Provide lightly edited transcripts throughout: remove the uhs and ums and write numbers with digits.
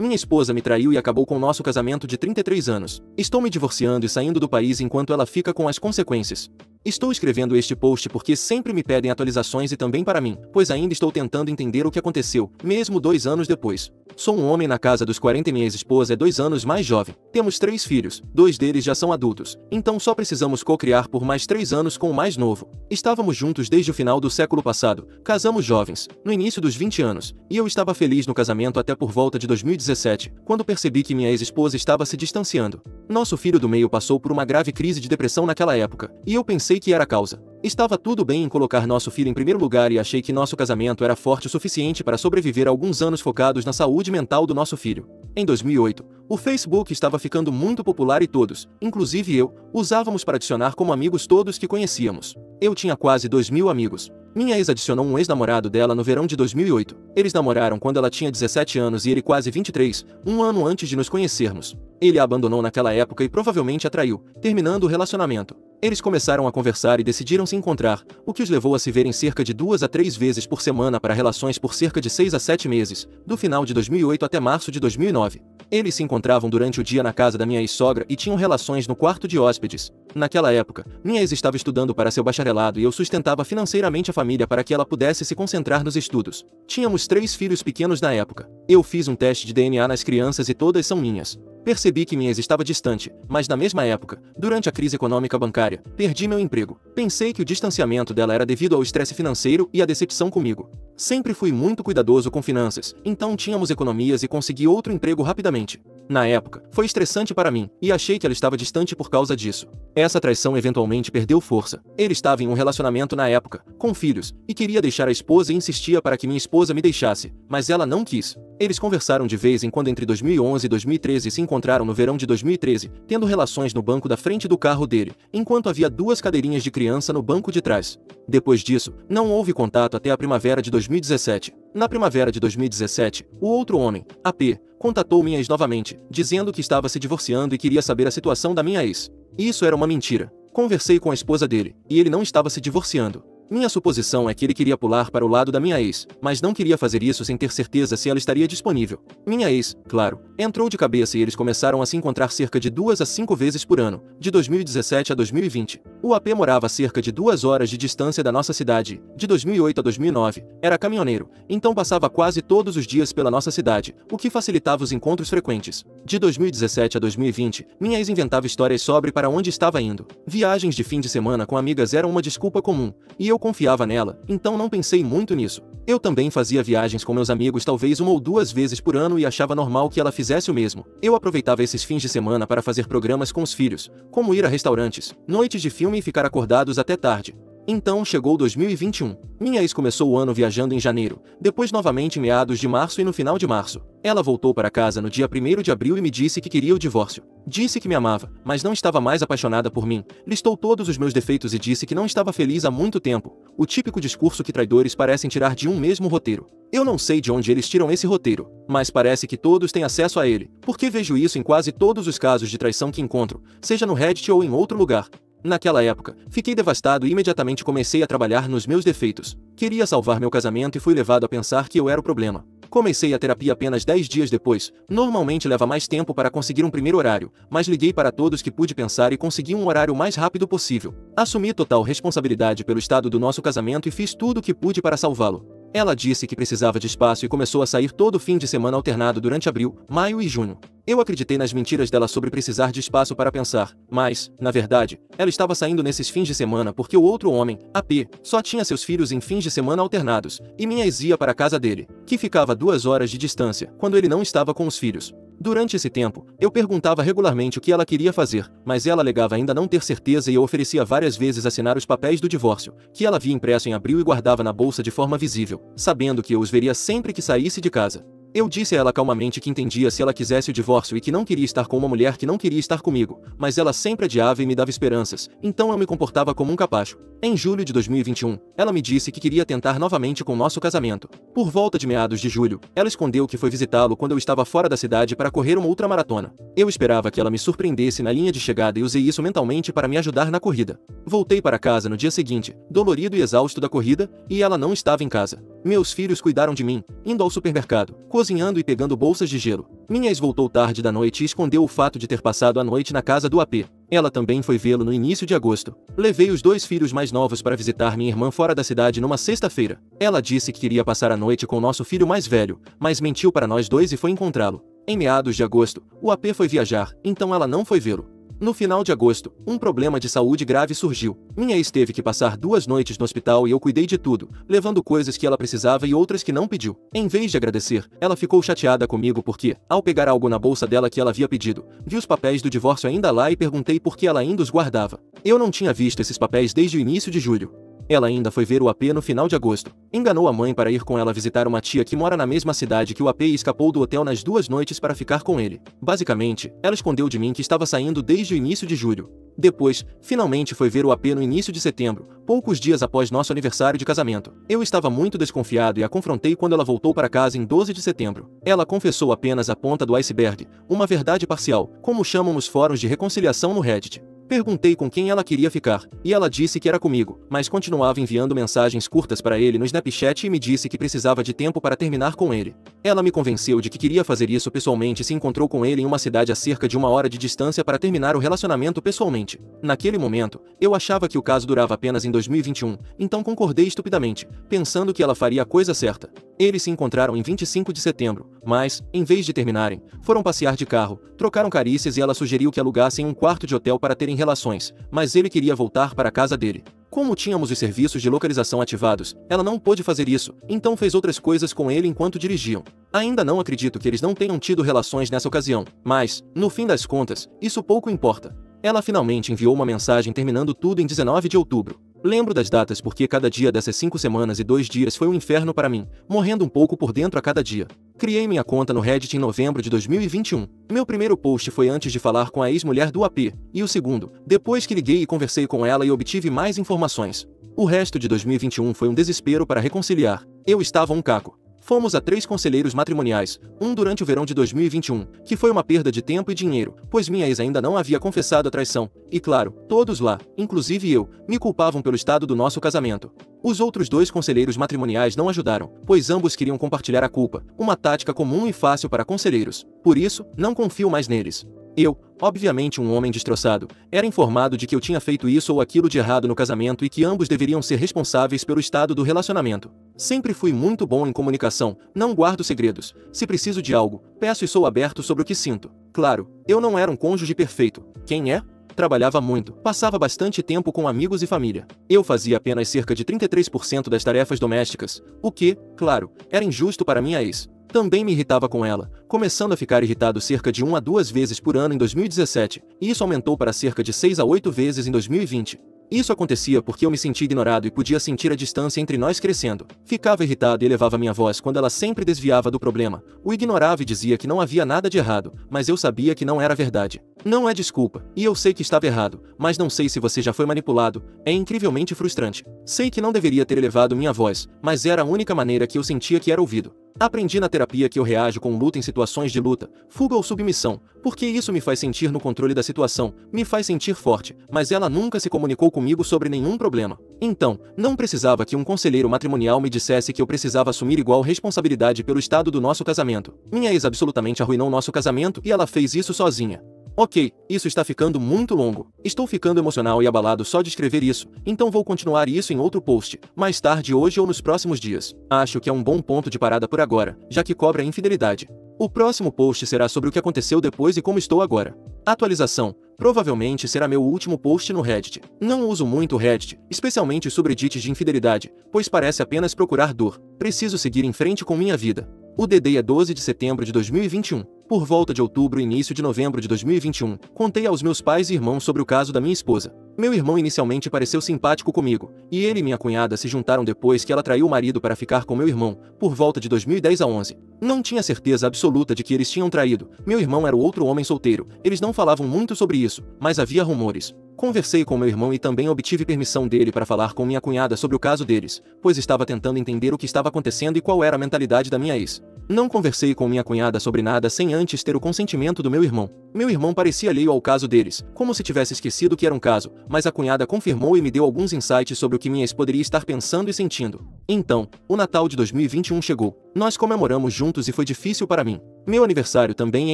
Minha esposa me traiu e acabou com nosso casamento de 33 anos. Estou me divorciando e saindo do país enquanto ela fica com as consequências. Estou escrevendo este post porque sempre me pedem atualizações e também para mim, pois ainda estou tentando entender o que aconteceu, mesmo 2 anos depois. Sou um homem na casa dos 40 e minha ex-esposa é 2 anos mais jovem. Temos 3 filhos, 2 deles já são adultos, então só precisamos co-criar por mais 3 anos com o mais novo. Estávamos juntos desde o final do século passado, casamos jovens, no início dos 20 anos, e eu estava feliz no casamento até por volta de 2017, quando percebi que minha ex-esposa estava se distanciando. Nosso filho do meio passou por uma grave crise de depressão naquela época, e eu pensei que era a causa. Estava tudo bem em colocar nosso filho em primeiro lugar e achei que nosso casamento era forte o suficiente para sobreviver a alguns anos focados na saúde mental do nosso filho. Em 2008, o Facebook estava ficando muito popular e todos, inclusive eu, usávamos para adicionar como amigos todos que conhecíamos. Eu tinha quase 2.000 amigos. Minha ex adicionou um ex-namorado dela no verão de 2008. Eles namoraram quando ela tinha 17 anos e ele quase 23, um ano antes de nos conhecermos. Ele a abandonou naquela época e provavelmente a traiu, terminando o relacionamento. Eles começaram a conversar e decidiram se encontrar, o que os levou a se verem cerca de 2 a 3 vezes por semana para relações por cerca de 6 a 7 meses, do final de 2008 até março de 2009. Eles se encontravam durante o dia na casa da minha ex-sogra e tinham relações no quarto de hóspedes. Naquela época, minha ex estava estudando para seu bacharelado e eu sustentava financeiramente a família para que ela pudesse se concentrar nos estudos. Tínhamos 3 filhos pequenos na época. Eu fiz um teste de DNA nas crianças e todas são minhas. Percebi que minha ex estava distante, mas na mesma época, durante a crise econômica bancária, perdi meu emprego. Pensei que o distanciamento dela era devido ao estresse financeiro e à decepção comigo. Sempre fui muito cuidadoso com finanças, então tínhamos economias e consegui outro emprego rapidamente. Na época, foi estressante para mim, e achei que ela estava distante por causa disso. Essa traição eventualmente perdeu força. Ele estava em um relacionamento na época, com filhos, e queria deixar a esposa e insistia para que minha esposa me deixasse, mas ela não quis. Eles conversaram de vez em quando entre 2011 e 2013 e se encontraram no verão de 2013, tendo relações no banco da frente do carro dele, enquanto havia 2 cadeirinhas de criança no banco de trás. Depois disso, não houve contato até a primavera de 2017. Na primavera de 2017, o outro homem, AP, contatou minha ex novamente, dizendo que estava se divorciando e queria saber a situação da minha ex. Isso era uma mentira. Conversei com a esposa dele, e ele não estava se divorciando. Minha suposição é que ele queria pular para o lado da minha ex, mas não queria fazer isso sem ter certeza se ela estaria disponível. Minha ex, claro, entrou de cabeça e eles começaram a se encontrar cerca de 2 a 5 vezes por ano, de 2017 a 2020. O AP morava a cerca de 2 horas de distância da nossa cidade, de 2008 a 2009, era caminhoneiro, então passava quase todos os dias pela nossa cidade, o que facilitava os encontros frequentes. De 2017 a 2020, minha ex inventava histórias sobre para onde estava indo. Viagens de fim de semana com amigas eram uma desculpa comum, e eu confiava nela, então não pensei muito nisso. Eu também fazia viagens com meus amigos talvez 1 ou 2 vezes por ano e achava normal que ela fizesse o mesmo. Eu aproveitava esses fins de semana para fazer programas com os filhos, como ir a restaurantes, noites de filme e ficar acordados até tarde. Então chegou 2021. Minha ex começou o ano viajando em janeiro, depois novamente em meados de março e no final de março. Ela voltou para casa no dia 1º de abril e me disse que queria o divórcio. Disse que me amava, mas não estava mais apaixonada por mim. Listou todos os meus defeitos e disse que não estava feliz há muito tempo. O típico discurso que traidores parecem tirar de um mesmo roteiro. Eu não sei de onde eles tiram esse roteiro, mas parece que todos têm acesso a ele, porque vejo isso em quase todos os casos de traição que encontro, seja no Reddit ou em outro lugar. Naquela época, fiquei devastado e imediatamente comecei a trabalhar nos meus defeitos. Queria salvar meu casamento e fui levado a pensar que eu era o problema. Comecei a terapia apenas 10 dias depois, normalmente leva mais tempo para conseguir um primeiro horário, mas liguei para todos que pude pensar e consegui um horário o mais rápido possível. Assumi total responsabilidade pelo estado do nosso casamento e fiz tudo o que pude para salvá-lo. Ela disse que precisava de espaço e começou a sair todo fim de semana alternado durante abril, maio e junho. Eu acreditei nas mentiras dela sobre precisar de espaço para pensar, mas, na verdade, ela estava saindo nesses fins de semana porque o outro homem, AP, só tinha seus filhos em fins de semana alternados, e minha ex ia para a casa dele, que ficava a 2 horas de distância, quando ele não estava com os filhos. Durante esse tempo, eu perguntava regularmente o que ela queria fazer, mas ela alegava ainda não ter certeza e eu oferecia várias vezes assinar os papéis do divórcio, que ela havia impresso em abril e guardava na bolsa de forma visível, sabendo que eu os veria sempre que saísse de casa. Eu disse a ela calmamente que entendia se ela quisesse o divórcio e que não queria estar com uma mulher que não queria estar comigo, mas ela sempre adiava e me dava esperanças, então eu me comportava como um capacho. Em julho de 2021, ela me disse que queria tentar novamente com nosso casamento. Por volta de meados de julho, ela escondeu que foi visitá-lo quando eu estava fora da cidade para correr uma ultramaratona. Eu esperava que ela me surpreendesse na linha de chegada e usei isso mentalmente para me ajudar na corrida. Voltei para casa no dia seguinte, dolorido e exausto da corrida, e ela não estava em casa. Meus filhos cuidaram de mim, indo ao supermercado, cozinhando e pegando bolsas de gelo. Minha ex voltou tarde da noite e escondeu o fato de ter passado a noite na casa do AP. Ela também foi vê-lo no início de agosto. Levei os 2 filhos mais novos para visitar minha irmã fora da cidade numa sexta-feira. Ela disse que queria passar a noite com nosso filho mais velho, mas mentiu para nós dois e foi encontrá-lo. Em meados de agosto, o AP foi viajar, então ela não foi vê-lo. No final de agosto, um problema de saúde grave surgiu. Minha ex teve que passar 2 noites no hospital e eu cuidei de tudo, levando coisas que ela precisava e outras que não pediu. Em vez de agradecer, ela ficou chateada comigo porque, ao pegar algo na bolsa dela que ela havia pedido, vi os papéis do divórcio ainda lá e perguntei por que ela ainda os guardava. Eu não tinha visto esses papéis desde o início de julho. Ela ainda foi ver o AP no final de agosto. Enganou a mãe para ir com ela visitar uma tia que mora na mesma cidade que o AP e escapou do hotel nas 2 noites para ficar com ele. Basicamente, ela escondeu de mim que estava saindo desde o início de julho. Depois, finalmente foi ver o AP no início de setembro, poucos dias após nosso aniversário de casamento. Eu estava muito desconfiado e a confrontei quando ela voltou para casa em 12 de setembro. Ela confessou apenas a ponta do iceberg, uma verdade parcial, como chamam nos fóruns de reconciliação no Reddit. Perguntei com quem ela queria ficar, e ela disse que era comigo, mas continuava enviando mensagens curtas para ele no Snapchat e me disse que precisava de tempo para terminar com ele. Ela me convenceu de que queria fazer isso pessoalmente e se encontrou com ele em uma cidade a cerca de 1 hora de distância para terminar o relacionamento pessoalmente. Naquele momento, eu achava que o caso durava apenas em 2021, então concordei estupidamente, pensando que ela faria a coisa certa. Eles se encontraram em 25 de setembro, mas, em vez de terminarem, foram passear de carro, trocaram carícias e ela sugeriu que alugassem um quarto de hotel para terem relações, mas ele queria voltar para a casa dele. Como tínhamos os serviços de localização ativados, ela não pôde fazer isso, então fez outras coisas com ele enquanto dirigiam. Ainda não acredito que eles não tenham tido relações nessa ocasião, mas, no fim das contas, isso pouco importa. Ela finalmente enviou uma mensagem terminando tudo em 19 de outubro. Lembro das datas porque cada dia dessas 5 semanas e 2 dias foi um inferno para mim, morrendo um pouco por dentro a cada dia. Criei minha conta no Reddit em novembro de 2021. Meu primeiro post foi antes de falar com a ex-mulher do AP, e o segundo, depois que liguei e conversei com ela e obtive mais informações. O resto de 2021 foi um desespero para reconciliar. Eu estava um caco. Fomos a 3 conselheiros matrimoniais, um durante o verão de 2021, que foi uma perda de tempo e dinheiro, pois minha ex ainda não havia confessado a traição, e claro, todos lá, inclusive eu, me culpavam pelo estado do nosso casamento. Os outros 2 conselheiros matrimoniais não ajudaram, pois ambos queriam compartilhar a culpa, uma tática comum e fácil para conselheiros. Por isso, não confio mais neles. Eu, obviamente um homem destroçado, era informado de que eu tinha feito isso ou aquilo de errado no casamento e que ambos deveriam ser responsáveis pelo estado do relacionamento. Sempre fui muito bom em comunicação, não guardo segredos. Se preciso de algo, peço e sou aberto sobre o que sinto. Claro, eu não era um cônjuge perfeito. Quem é? Trabalhava muito, passava bastante tempo com amigos e família. Eu fazia apenas cerca de 33% das tarefas domésticas, o que, claro, era injusto para minha ex. Também me irritava com ela, começando a ficar irritado cerca de 1 a 2 vezes por ano em 2017, e isso aumentou para cerca de 6 a 8 vezes em 2020. Isso acontecia porque eu me sentia ignorado e podia sentir a distância entre nós crescendo. Ficava irritado e elevava minha voz quando ela sempre desviava do problema, o ignorava e dizia que não havia nada de errado, mas eu sabia que não era verdade. Não é desculpa, e eu sei que estava errado, mas não sei se você já foi manipulado, é incrivelmente frustrante. Sei que não deveria ter elevado minha voz, mas era a única maneira que eu sentia que era ouvido. Aprendi na terapia que eu reajo com luta em situações de luta, fuga ou submissão, porque isso me faz sentir no controle da situação, me faz sentir forte, mas ela nunca se comunicou comigo sobre nenhum problema. Então, não precisava que um conselheiro matrimonial me dissesse que eu precisava assumir igual responsabilidade pelo estado do nosso casamento. Minha ex absolutamente arruinou nosso casamento e ela fez isso sozinha. Ok, isso está ficando muito longo. Estou ficando emocional e abalado só de escrever isso, então vou continuar isso em outro post, mais tarde hoje ou nos próximos dias. Acho que é um bom ponto de parada por agora, já que cobre a infidelidade. O próximo post será sobre o que aconteceu depois e como estou agora. Atualização. Provavelmente será meu último post no Reddit. Não uso muito o Reddit, especialmente os subreddits de infidelidade, pois parece apenas procurar dor. Preciso seguir em frente com minha vida. O DD é 12 de setembro de 2021. Por volta de outubro e início de novembro de 2021, contei aos meus pais e irmãos sobre o caso da minha esposa. Meu irmão inicialmente pareceu simpático comigo, e ele e minha cunhada se juntaram depois que ela traiu o marido para ficar com meu irmão, por volta de 2010 a 11. Não tinha certeza absoluta de que eles tinham traído, meu irmão era o outro homem solteiro, eles não falavam muito sobre isso, mas havia rumores. Conversei com meu irmão e também obtive permissão dele para falar com minha cunhada sobre o caso deles, pois estava tentando entender o que estava acontecendo e qual era a mentalidade da minha ex. Não conversei com minha cunhada sobre nada sem antes ter o consentimento do meu irmão. Meu irmão parecia alheio ao caso deles, como se tivesse esquecido que era um caso, mas a cunhada confirmou e me deu alguns insights sobre o que minha ex poderia estar pensando e sentindo. Então, o Natal de 2021 chegou. Nós comemoramos juntos e foi difícil para mim. Meu aniversário também é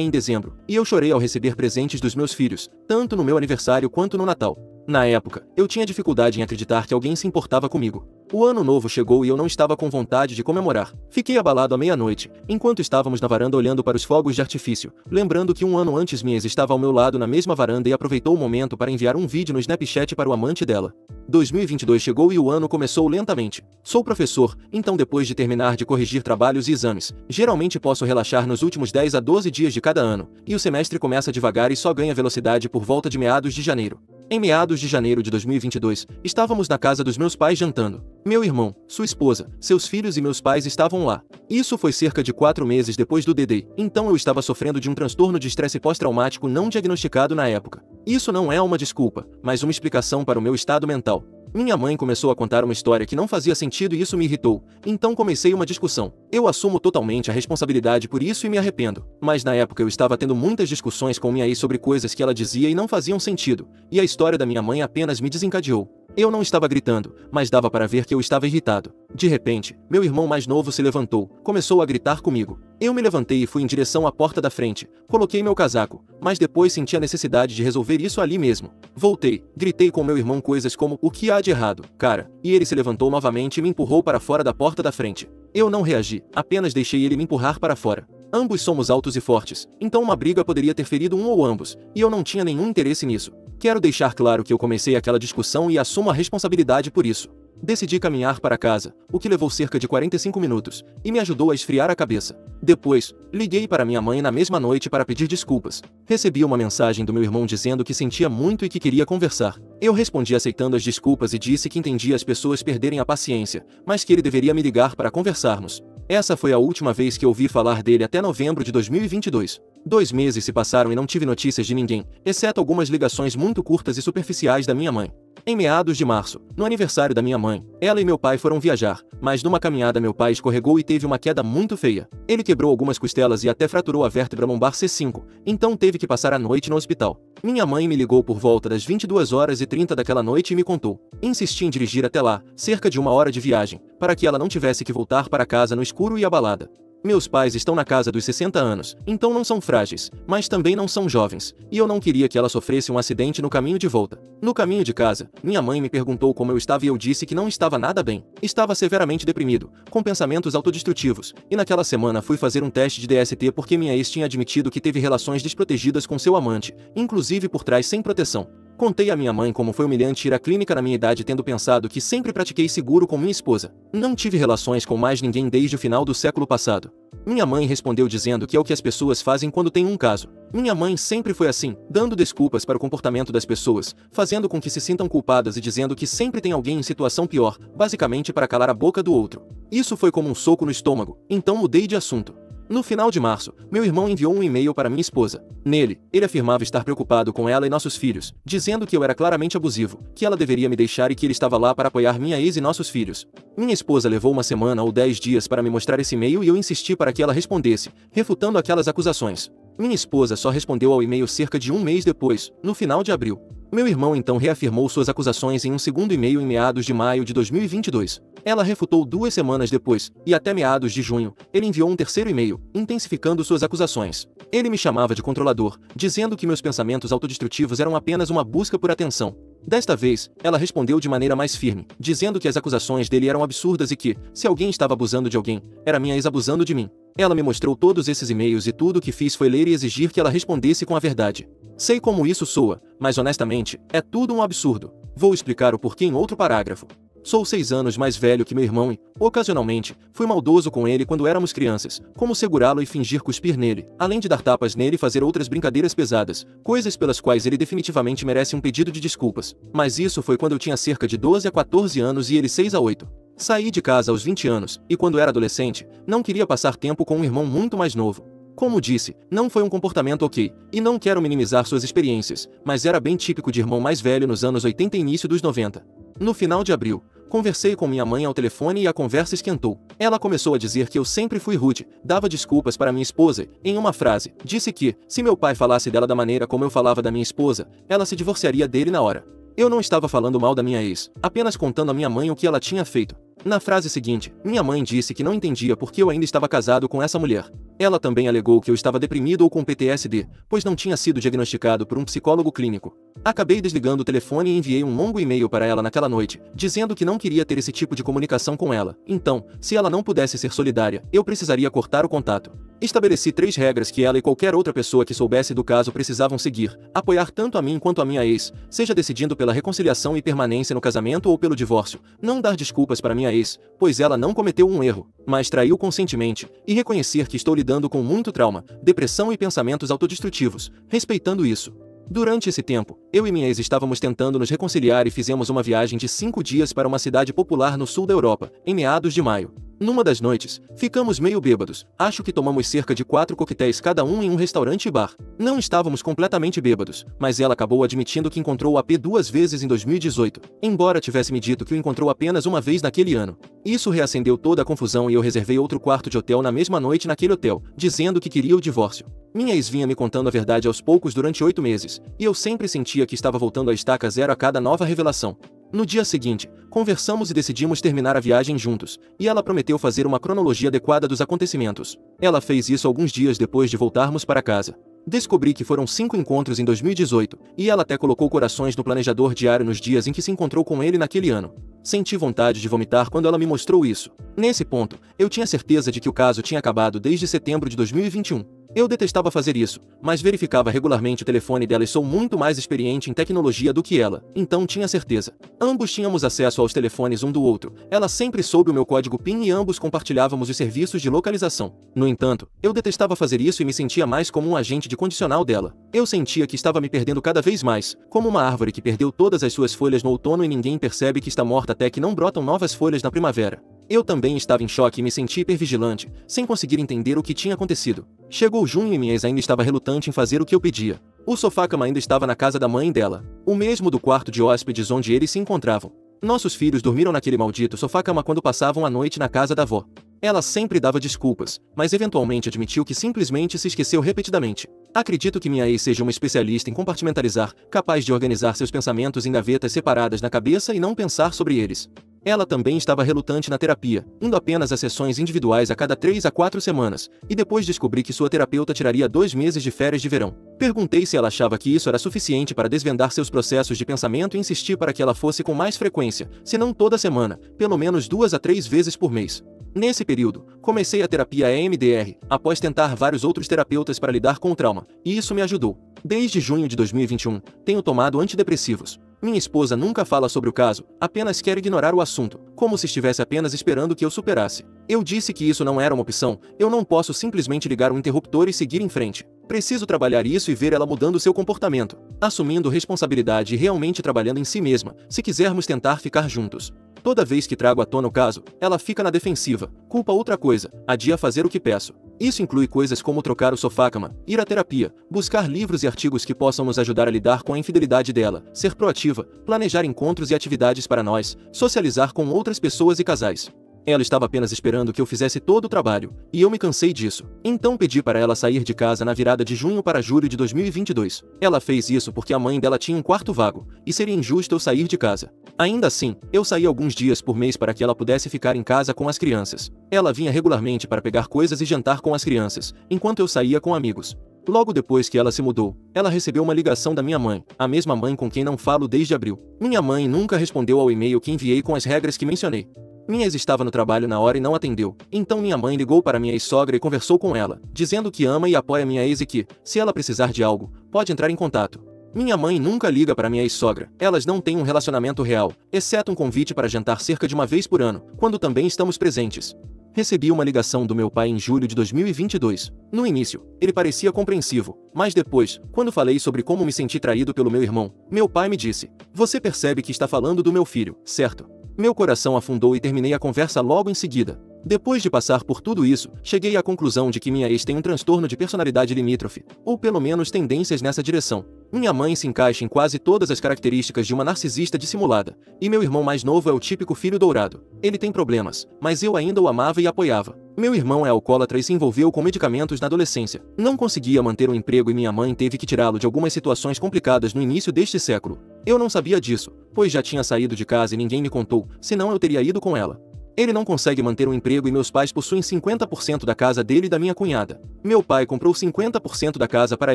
em dezembro, e eu chorei ao receber presentes dos meus filhos, tanto no meu aniversário quanto no Natal. Na época, eu tinha dificuldade em acreditar que alguém se importava comigo. O ano novo chegou e eu não estava com vontade de comemorar. Fiquei abalado à meia-noite, enquanto estávamos na varanda olhando para os fogos de artifício, lembrando que um ano antes minha ex estava ao meu lado na mesma varanda e aproveitou o momento para enviar um vídeo no Snapchat para o amante dela. 2022 chegou e o ano começou lentamente. Sou professor, então depois de terminar de corrigir trabalhos e exames, geralmente posso relaxar nos últimos 10 a 12 dias de cada ano, e o semestre começa devagar e só ganha velocidade por volta de meados de janeiro. Em meados de janeiro de 2022, estávamos na casa dos meus pais jantando. Meu irmão, sua esposa, seus filhos e meus pais estavam lá. Isso foi cerca de 4 meses depois do D-Day, então eu estava sofrendo de um transtorno de estresse pós-traumático não diagnosticado na época. Isso não é uma desculpa, mas uma explicação para o meu estado mental. Minha mãe começou a contar uma história que não fazia sentido e isso me irritou, então comecei uma discussão. Eu assumo totalmente a responsabilidade por isso e me arrependo, mas na época eu estava tendo muitas discussões com minha ex sobre coisas que ela dizia e não faziam sentido, e a história da minha mãe apenas me desencadeou. Eu não estava gritando, mas dava para ver que eu estava irritado. De repente, meu irmão mais novo se levantou, começou a gritar comigo. Eu me levantei e fui em direção à porta da frente, coloquei meu casaco, mas depois senti a necessidade de resolver isso ali mesmo. Voltei, gritei com meu irmão coisas como: "O que há de errado, cara?" E ele se levantou novamente e me empurrou para fora da porta da frente. Eu não reagi, apenas deixei ele me empurrar para fora. Ambos somos altos e fortes, então uma briga poderia ter ferido um ou ambos, e eu não tinha nenhum interesse nisso. Quero deixar claro que eu comecei aquela discussão e assumo a responsabilidade por isso. Decidi caminhar para casa, o que levou cerca de 45 minutos, e me ajudou a esfriar a cabeça. Depois, liguei para minha mãe na mesma noite para pedir desculpas. Recebi uma mensagem do meu irmão dizendo que sentia muito e que queria conversar. Eu respondi aceitando as desculpas e disse que entendia as pessoas perderem a paciência, mas que ele deveria me ligar para conversarmos. Essa foi a última vez que ouvi falar dele até novembro de 2022. 2 meses se passaram e não tive notícias de ninguém, exceto algumas ligações muito curtas e superficiais da minha mãe. Em meados de março, no aniversário da minha mãe, ela e meu pai foram viajar, mas numa caminhada meu pai escorregou e teve uma queda muito feia. Ele quebrou algumas costelas e até fraturou a vértebra lombar C5, então teve que passar a noite no hospital. Minha mãe me ligou por volta das 22h30 daquela noite e me contou. Insisti em dirigir até lá, cerca de 1 hora de viagem, para que ela não tivesse que voltar para casa no escuro e abalada. Meus pais estão na casa dos 60 anos, então não são frágeis, mas também não são jovens, e eu não queria que ela sofresse um acidente no caminho de volta. No caminho de casa, minha mãe me perguntou como eu estava e eu disse que não estava nada bem. Estava severamente deprimido, com pensamentos autodestrutivos, e naquela semana fui fazer um teste de DST porque minha ex tinha admitido que teve relações desprotegidas com seu amante, inclusive por trás sem proteção. Contei à minha mãe como foi humilhante ir à clínica na minha idade tendo pensado que sempre pratiquei seguro com minha esposa. Não tive relações com mais ninguém desde o final do século passado. Minha mãe respondeu dizendo que é o que as pessoas fazem quando tem um caso. Minha mãe sempre foi assim, dando desculpas para o comportamento das pessoas, fazendo com que se sintam culpadas e dizendo que sempre tem alguém em situação pior, basicamente para calar a boca do outro. Isso foi como um soco no estômago, então mudei de assunto. No final de março, meu irmão enviou um e-mail para minha esposa. Nele, ele afirmava estar preocupado com ela e nossos filhos, dizendo que eu era claramente abusivo, que ela deveria me deixar e que ele estava lá para apoiar minha ex e nossos filhos. Minha esposa levou 1 semana ou 10 dias para me mostrar esse e-mail e eu insisti para que ela respondesse, refutando aquelas acusações. Minha esposa só respondeu ao e-mail cerca de 1 mês depois, no final de abril. Meu irmão então reafirmou suas acusações em um segundo e-mail em meados de maio de 2022. Ela refutou 2 semanas depois, e até meados de junho, ele enviou um terceiro e-mail, intensificando suas acusações. Ele me chamava de controlador, dizendo que meus pensamentos autodestrutivos eram apenas uma busca por atenção. Desta vez, ela respondeu de maneira mais firme, dizendo que as acusações dele eram absurdas e que, se alguém estava abusando de alguém, era minha ex abusando de mim. Ela me mostrou todos esses e-mails e tudo o que fiz foi ler e exigir que ela respondesse com a verdade. Sei como isso soa, mas honestamente, é tudo um absurdo. Vou explicar o porquê em outro parágrafo. Sou 6 anos mais velho que meu irmão e, ocasionalmente, fui maldoso com ele quando éramos crianças, como segurá-lo e fingir cuspir nele, além de dar tapas nele e fazer outras brincadeiras pesadas, coisas pelas quais ele definitivamente merece um pedido de desculpas. Mas isso foi quando eu tinha cerca de 12 a 14 anos e ele 6 a 8. Saí de casa aos 20 anos, e quando era adolescente, não queria passar tempo com um irmão muito mais novo. Como disse, não foi um comportamento ok, e não quero minimizar suas experiências, mas era bem típico de irmão mais velho nos anos 80 e início dos 90. No final de abril, conversei com minha mãe ao telefone e a conversa esquentou. Ela começou a dizer que eu sempre fui rude, dava desculpas para minha esposa, em uma frase, disse que, se meu pai falasse dela da maneira como eu falava da minha esposa, ela se divorciaria dele na hora. Eu não estava falando mal da minha ex, apenas contando à minha mãe o que ela tinha feito. Na frase seguinte, minha mãe disse que não entendia por que eu ainda estava casado com essa mulher. Ela também alegou que eu estava deprimido ou com PTSD, pois não tinha sido diagnosticado por um psicólogo clínico. Acabei desligando o telefone e enviei um longo e-mail para ela naquela noite, dizendo que não queria ter esse tipo de comunicação com ela. Então, se ela não pudesse ser solidária, eu precisaria cortar o contato. Estabeleci 3 regras que ela e qualquer outra pessoa que soubesse do caso precisavam seguir: apoiar tanto a mim quanto a minha ex, seja decidindo pela reconciliação e permanência no casamento ou pelo divórcio, não dar desculpas para minha ex, pois ela não cometeu um erro, mas traiu conscientemente, e reconhecer que estou lidando com muito trauma, depressão e pensamentos autodestrutivos, respeitando isso. Durante esse tempo, eu e minha ex estávamos tentando nos reconciliar e fizemos uma viagem de 5 dias para uma cidade popular no sul da Europa, em meados de maio. Numa das noites, ficamos meio bêbados, acho que tomamos cerca de 4 coquetéis cada um em um restaurante e bar. Não estávamos completamente bêbados, mas ela acabou admitindo que encontrou o AP 2 vezes em 2018, embora tivesse me dito que o encontrou apenas uma vez naquele ano. Isso reacendeu toda a confusão e eu reservei outro quarto de hotel na mesma noite naquele hotel, dizendo que queria o divórcio. Minha ex vinha me contando a verdade aos poucos durante 8 meses, e eu sempre sentia que estava voltando à estaca zero a cada nova revelação. No dia seguinte, conversamos e decidimos terminar a viagem juntos, e ela prometeu fazer uma cronologia adequada dos acontecimentos. Ela fez isso alguns dias depois de voltarmos para casa. Descobri que foram 5 encontros em 2018, e ela até colocou corações no planejador diário nos dias em que se encontrou com ele naquele ano. Senti vontade de vomitar quando ela me mostrou isso. Nesse ponto, eu tinha certeza de que o caso tinha acabado desde setembro de 2021. Eu detestava fazer isso, mas verificava regularmente o telefone dela e sou muito mais experiente em tecnologia do que ela, então tinha certeza. Ambos tínhamos acesso aos telefones um do outro, ela sempre soube o meu código PIN e ambos compartilhávamos os serviços de localização. No entanto, eu detestava fazer isso e me sentia mais como um agente de condicional dela. Eu sentia que estava me perdendo cada vez mais, como uma árvore que perdeu todas as suas folhas no outono e ninguém percebe que está morta até que não brotam novas folhas na primavera. Eu também estava em choque e me senti hipervigilante, sem conseguir entender o que tinha acontecido. Chegou junho e minha ex ainda estava relutante em fazer o que eu pedia. O sofá-cama ainda estava na casa da mãe dela, o mesmo do quarto de hóspedes onde eles se encontravam. Nossos filhos dormiram naquele maldito sofá-cama quando passavam a noite na casa da avó. Ela sempre dava desculpas, mas eventualmente admitiu que simplesmente se esqueceu repetidamente. Acredito que minha ex seja uma especialista em compartimentalizar, capaz de organizar seus pensamentos em gavetas separadas na cabeça e não pensar sobre eles. Ela também estava relutante na terapia, indo apenas a sessões individuais a cada 3 a 4 semanas, e depois descobri que sua terapeuta tiraria 2 meses de férias de verão. Perguntei se ela achava que isso era suficiente para desvendar seus processos de pensamento e insisti para que ela fosse com mais frequência, se não toda semana, pelo menos 2 a 3 vezes por mês. Nesse período, comecei a terapia EMDR, após tentar vários outros terapeutas para lidar com o trauma, e isso me ajudou. Desde junho de 2021, tenho tomado antidepressivos. Minha esposa nunca fala sobre o caso, apenas quer ignorar o assunto, como se estivesse apenas esperando que eu superasse. Eu disse que isso não era uma opção, eu não posso simplesmente ligar o interruptor e seguir em frente. Preciso trabalhar isso e ver ela mudando seu comportamento, assumindo responsabilidade e realmente trabalhando em si mesma, se quisermos tentar ficar juntos. Toda vez que trago à tona o caso, ela fica na defensiva, culpa outra coisa, adia fazer o que peço. Isso inclui coisas como trocar o sofá-cama, ir à terapia, buscar livros e artigos que possam nos ajudar a lidar com a infidelidade dela, ser proativa, planejar encontros e atividades para nós, socializar com outras pessoas e casais. Ela estava apenas esperando que eu fizesse todo o trabalho, e eu me cansei disso. Então pedi para ela sair de casa na virada de junho para julho de 2022. Ela fez isso porque a mãe dela tinha um quarto vago, e seria injusto eu sair de casa. Ainda assim, eu saí alguns dias por mês para que ela pudesse ficar em casa com as crianças. Ela vinha regularmente para pegar coisas e jantar com as crianças, enquanto eu saía com amigos. Logo depois que ela se mudou, ela recebeu uma ligação da minha mãe, a mesma mãe com quem não falo desde abril. Minha mãe nunca respondeu ao e-mail que enviei com as regras que mencionei. Minha ex estava no trabalho na hora e não atendeu, então minha mãe ligou para minha ex-sogra e conversou com ela, dizendo que ama e apoia minha ex e que, se ela precisar de algo, pode entrar em contato. Minha mãe nunca liga para minha ex-sogra, elas não têm um relacionamento real, exceto um convite para jantar cerca de uma vez por ano, quando também estamos presentes. Recebi uma ligação do meu pai em julho de 2022. No início, ele parecia compreensivo, mas depois, quando falei sobre como me senti traído pelo meu irmão, meu pai me disse: "Você percebe que está falando do meu filho, certo?" Meu coração afundou e terminei a conversa logo em seguida. Depois de passar por tudo isso, cheguei à conclusão de que minha ex tem um transtorno de personalidade limítrofe, ou pelo menos tendências nessa direção. Minha mãe se encaixa em quase todas as características de uma narcisista dissimulada, e meu irmão mais novo é o típico filho dourado. Ele tem problemas, mas eu ainda o amava e apoiava. Meu irmão é alcoólatra e se envolveu com medicamentos na adolescência. Não conseguia manter um emprego e minha mãe teve que tirá-lo de algumas situações complicadas no início deste século. Eu não sabia disso, pois já tinha saído de casa e ninguém me contou, senão eu teria ido com ela. Ele não consegue manter um emprego e meus pais possuem 50% da casa dele e da minha cunhada. Meu pai comprou 50% da casa para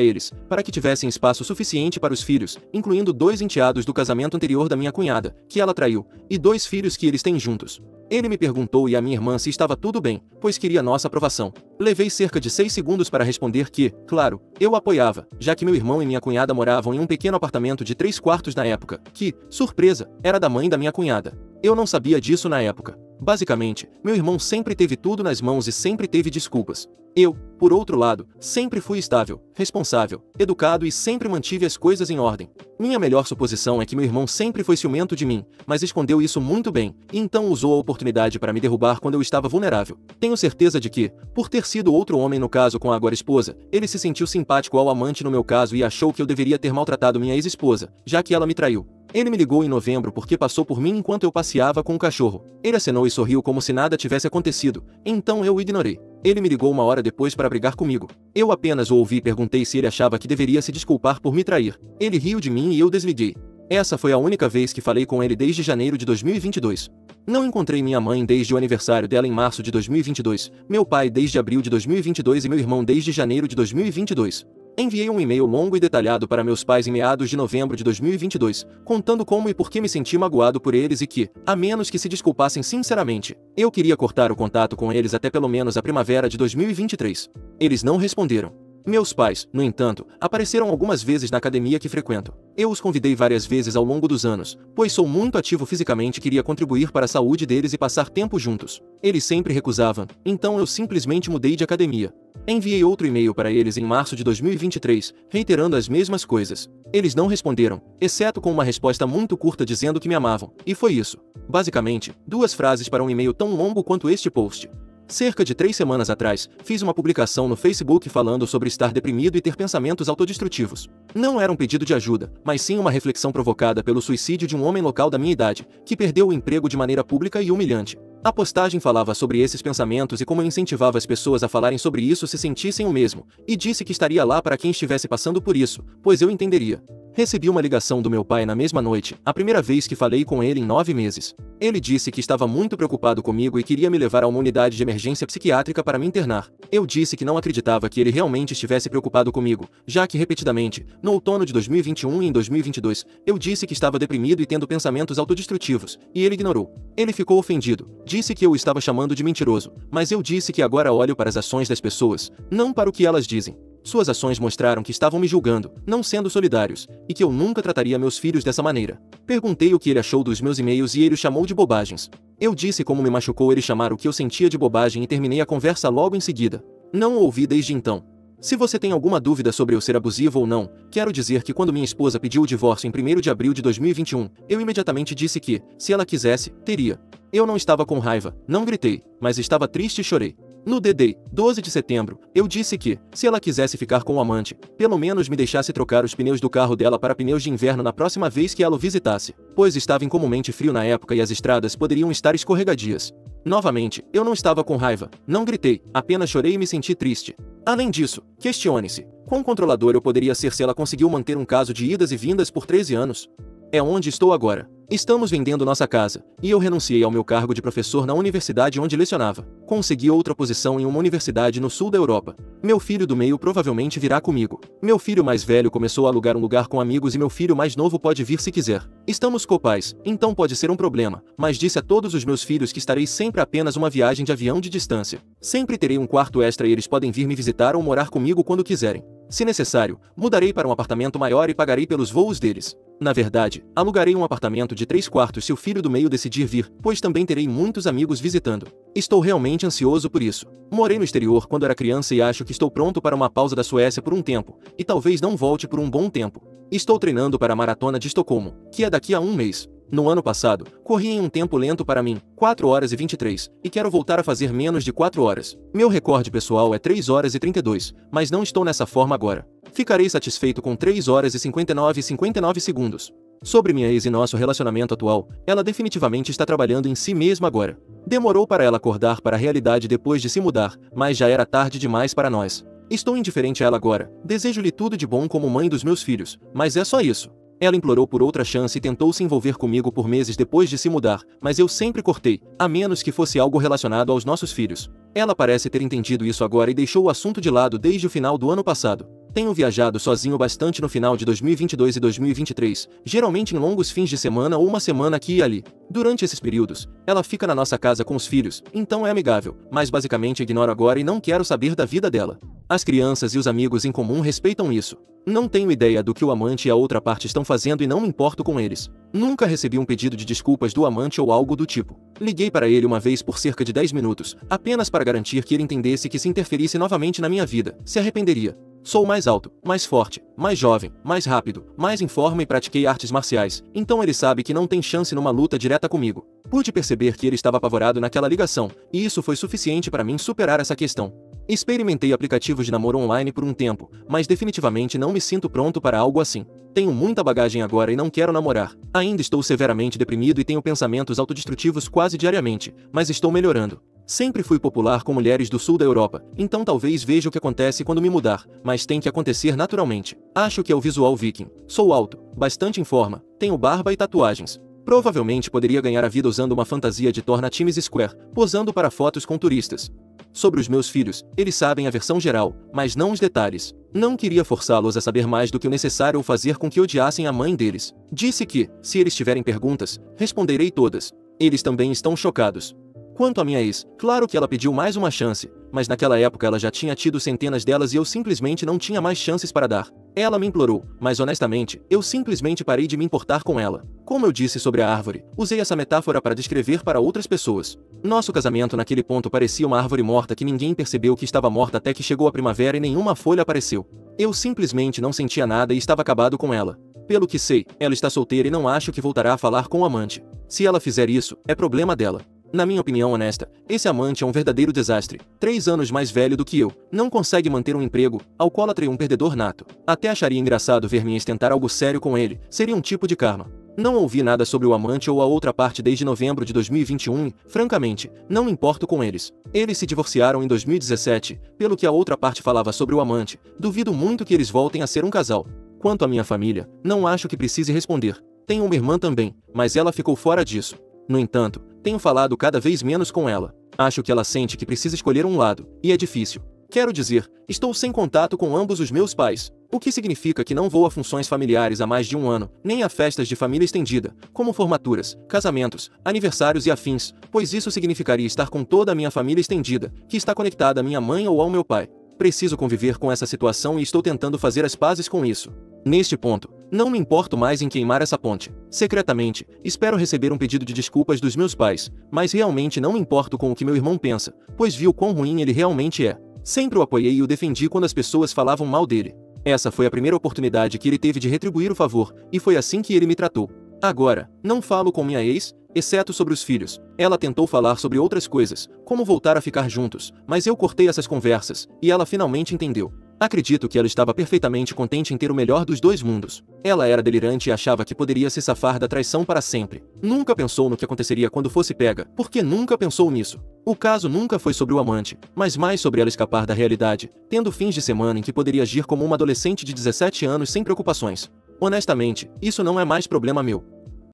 eles, para que tivessem espaço suficiente para os filhos, incluindo 2 enteados do casamento anterior da minha cunhada, que ela traiu, e 2 filhos que eles têm juntos. Ele me perguntou e a minha irmã se estava tudo bem, pois queria nossa aprovação. Levei cerca de 6 segundos para responder que, claro, eu apoiava, já que meu irmão e minha cunhada moravam em um pequeno apartamento de 3 quartos na época, que, surpresa, era da mãe da minha cunhada. Eu não sabia disso na época. Basicamente, meu irmão sempre teve tudo nas mãos e sempre teve desculpas. Eu, por outro lado, sempre fui estável, responsável, educado e sempre mantive as coisas em ordem. Minha melhor suposição é que meu irmão sempre foi ciumento de mim, mas escondeu isso muito bem, e então usou a oportunidade para me derrubar quando eu estava vulnerável. Tenho certeza de que, por ter sido outro homem no caso com a agora esposa, ele se sentiu simpático ao amante no meu caso e achou que eu deveria ter maltratado minha ex-esposa, já que ela me traiu. Ele me ligou em novembro porque passou por mim enquanto eu passeava com o cachorro. Ele acenou e sorriu como se nada tivesse acontecido, então eu o ignorei. Ele me ligou 1 hora depois para brigar comigo. Eu apenas o ouvi e perguntei se ele achava que deveria se desculpar por me trair. Ele riu de mim e eu desliguei. Essa foi a única vez que falei com ele desde janeiro de 2022. Não encontrei minha mãe desde o aniversário dela em março de 2022, meu pai desde abril de 2022 e meu irmão desde janeiro de 2022. Enviei um e-mail longo e detalhado para meus pais em meados de novembro de 2022, contando como e por que me senti magoado por eles e que, a menos que se desculpassem sinceramente, eu queria cortar o contato com eles até pelo menos a primavera de 2023. Eles não responderam. Meus pais, no entanto, apareceram algumas vezes na academia que frequento. Eu os convidei várias vezes ao longo dos anos, pois sou muito ativo fisicamente e queria contribuir para a saúde deles e passar tempo juntos. Eles sempre recusavam, então eu simplesmente mudei de academia. Enviei outro e-mail para eles em março de 2023, reiterando as mesmas coisas. Eles não responderam, exceto com uma resposta muito curta dizendo que me amavam, e foi isso. Basicamente, 2 frases para um e-mail tão longo quanto este post. Cerca de 3 semanas atrás, fiz uma publicação no Facebook falando sobre estar deprimido e ter pensamentos autodestrutivos. Não era um pedido de ajuda, mas sim uma reflexão provocada pelo suicídio de um homem local da minha idade, que perdeu o emprego de maneira pública e humilhante. A postagem falava sobre esses pensamentos e como eu incentivava as pessoas a falarem sobre isso se sentissem o mesmo, e disse que estaria lá para quem estivesse passando por isso, pois eu entenderia. Recebi uma ligação do meu pai na mesma noite, a primeira vez que falei com ele em 9 meses. Ele disse que estava muito preocupado comigo e queria me levar a uma unidade de emergência psiquiátrica para me internar. Eu disse que não acreditava que ele realmente estivesse preocupado comigo, já que repetidamente, no outono de 2021 e em 2022, eu disse que estava deprimido e tendo pensamentos autodestrutivos, e ele ignorou. Ele ficou ofendido, disse que eu o estava chamando de mentiroso, mas eu disse que agora olho para as ações das pessoas, não para o que elas dizem. Suas ações mostraram que estavam me julgando, não sendo solidários, e que eu nunca trataria meus filhos dessa maneira. Perguntei o que ele achou dos meus e-mails e ele o chamou de bobagens. Eu disse como me machucou ele chamar o que eu sentia de bobagem e terminei a conversa logo em seguida. Não o ouvi desde então. Se você tem alguma dúvida sobre eu ser abusivo ou não, quero dizer que quando minha esposa pediu o divórcio em 1º de abril de 2021, eu imediatamente disse que, se ela quisesse, teria. Eu não estava com raiva, não gritei, mas estava triste e chorei. No D-Day, 12 de setembro, eu disse que, se ela quisesse ficar com o amante, pelo menos me deixasse trocar os pneus do carro dela para pneus de inverno na próxima vez que ela o visitasse, pois estava incomumente frio na época e as estradas poderiam estar escorregadias. Novamente, eu não estava com raiva, não gritei, apenas chorei e me senti triste. Além disso, questione-se, quão controlador eu poderia ser se ela conseguiu manter um caso de idas e vindas por 13 anos? É onde estou agora. Estamos vendendo nossa casa, e eu renunciei ao meu cargo de professor na universidade onde lecionava. Consegui outra posição em uma universidade no sul da Europa. Meu filho do meio provavelmente virá comigo. Meu filho mais velho começou a alugar um lugar com amigos e meu filho mais novo pode vir se quiser. Estamos copais, então pode ser um problema, mas disse a todos os meus filhos que estarei sempre apenas uma viagem de avião de distância. Sempre terei um quarto extra e eles podem vir me visitar ou morar comigo quando quiserem. Se necessário, mudarei para um apartamento maior e pagarei pelos voos deles. Na verdade, alugarei um apartamento de 3 quartos se o filho do meio decidir vir, pois também terei muitos amigos visitando. Estou realmente ansioso por isso. Morei no exterior quando era criança e acho que estou pronto para uma pausa da Suécia por um tempo, e talvez não volte por um bom tempo. Estou treinando para a Maratona de Estocolmo, que é daqui a 1 mês. No ano passado, corri em um tempo lento para mim, 4 horas e 23, e quero voltar a fazer menos de 4 horas. Meu recorde pessoal é 3 horas e 32, mas não estou nessa forma agora. Ficarei satisfeito com 3 horas e 59 segundos. Sobre minha ex e nosso relacionamento atual, ela definitivamente está trabalhando em si mesma agora. Demorou para ela acordar para a realidade depois de se mudar, mas já era tarde demais para nós. Estou indiferente a ela agora, desejo-lhe tudo de bom como mãe dos meus filhos, mas é só isso. Ela implorou por outra chance e tentou se envolver comigo por meses depois de se mudar, mas eu sempre cortei, a menos que fosse algo relacionado aos nossos filhos. Ela parece ter entendido isso agora e deixou o assunto de lado desde o final do ano passado. Tenho viajado sozinho bastante no final de 2022 e 2023, geralmente em longos fins de semana ou uma semana aqui e ali. Durante esses períodos, ela fica na nossa casa com os filhos, então é amigável, mas basicamente ignoro agora e não quero saber da vida dela. As crianças e os amigos em comum respeitam isso. Não tenho ideia do que o amante e a outra parte estão fazendo e não me importo com eles. Nunca recebi um pedido de desculpas do amante ou algo do tipo. Liguei para ele uma vez por cerca de 10 minutos, apenas para garantir que ele entendesse que se interferisse novamente na minha vida, se arrependeria. Sou mais alto, mais forte, mais jovem, mais rápido, mais em forma e pratiquei artes marciais, então ele sabe que não tem chance numa luta direta comigo. Pude perceber que ele estava apavorado naquela ligação, e isso foi suficiente para mim superar essa questão. Experimentei aplicativos de namoro online por um tempo, mas definitivamente não me sinto pronto para algo assim. Tenho muita bagagem agora e não quero namorar. Ainda estou severamente deprimido e tenho pensamentos autodestrutivos quase diariamente, mas estou melhorando. Sempre fui popular com mulheres do sul da Europa, então talvez veja o que acontece quando me mudar, mas tem que acontecer naturalmente. Acho que é o visual viking. Sou alto, bastante em forma, tenho barba e tatuagens. Provavelmente poderia ganhar a vida usando uma fantasia de Thor na Times Square, posando para fotos com turistas. Sobre os meus filhos, eles sabem a versão geral, mas não os detalhes. Não queria forçá-los a saber mais do que o necessário ou fazer com que odiassem a mãe deles. Disse que, se eles tiverem perguntas, responderei todas. Eles também estão chocados. Quanto à minha ex, claro que ela pediu mais uma chance, mas naquela época ela já tinha tido centenas delas e eu simplesmente não tinha mais chances para dar. Ela me implorou, mas honestamente, eu simplesmente parei de me importar com ela. Como eu disse sobre a árvore, usei essa metáfora para descrever para outras pessoas. Nosso casamento naquele ponto parecia uma árvore morta que ninguém percebeu que estava morta até que chegou a primavera e nenhuma folha apareceu. Eu simplesmente não sentia nada e estava acabado com ela. Pelo que sei, ela está solteira e não acho que voltará a falar com o amante. Se ela fizer isso, é problema dela. Na minha opinião honesta, esse amante é um verdadeiro desastre. 3 anos mais velho do que eu, não consegue manter um emprego, alcoólatra e um perdedor nato. Até acharia engraçado ver minha ex tentar algo sério com ele, seria um tipo de karma. Não ouvi nada sobre o amante ou a outra parte desde novembro de 2021 e, francamente, não me importo com eles. Eles se divorciaram em 2017, pelo que a outra parte falava sobre o amante, duvido muito que eles voltem a ser um casal. Quanto à minha família, não acho que precise responder. Tenho uma irmã também, mas ela ficou fora disso. No entanto, tenho falado cada vez menos com ela. Acho que ela sente que precisa escolher um lado, e é difícil. Quero dizer, estou sem contato com ambos os meus pais, o que significa que não vou a funções familiares há mais de um ano, nem a festas de família estendida, como formaturas, casamentos, aniversários e afins, pois isso significaria estar com toda a minha família estendida, que está conectada à minha mãe ou ao meu pai. Preciso conviver com essa situação e estou tentando fazer as pazes com isso. Neste ponto, não me importo mais em queimar essa ponte. Secretamente, espero receber um pedido de desculpas dos meus pais, mas realmente não me importo com o que meu irmão pensa, pois vi o quão ruim ele realmente é. Sempre o apoiei e o defendi quando as pessoas falavam mal dele. Essa foi a primeira oportunidade que ele teve de retribuir o favor, e foi assim que ele me tratou. Agora, não falo com minha ex, exceto sobre os filhos. Ela tentou falar sobre outras coisas, como voltar a ficar juntos, mas eu cortei essas conversas, e ela finalmente entendeu. Acredito que ela estava perfeitamente contente em ter o melhor dos dois mundos. Ela era delirante e achava que poderia se safar da traição para sempre. Nunca pensou no que aconteceria quando fosse pega, porque nunca pensou nisso. O caso nunca foi sobre o amante, mas mais sobre ela escapar da realidade, tendo fins de semana em que poderia agir como uma adolescente de 17 anos sem preocupações. Honestamente, isso não é mais problema meu.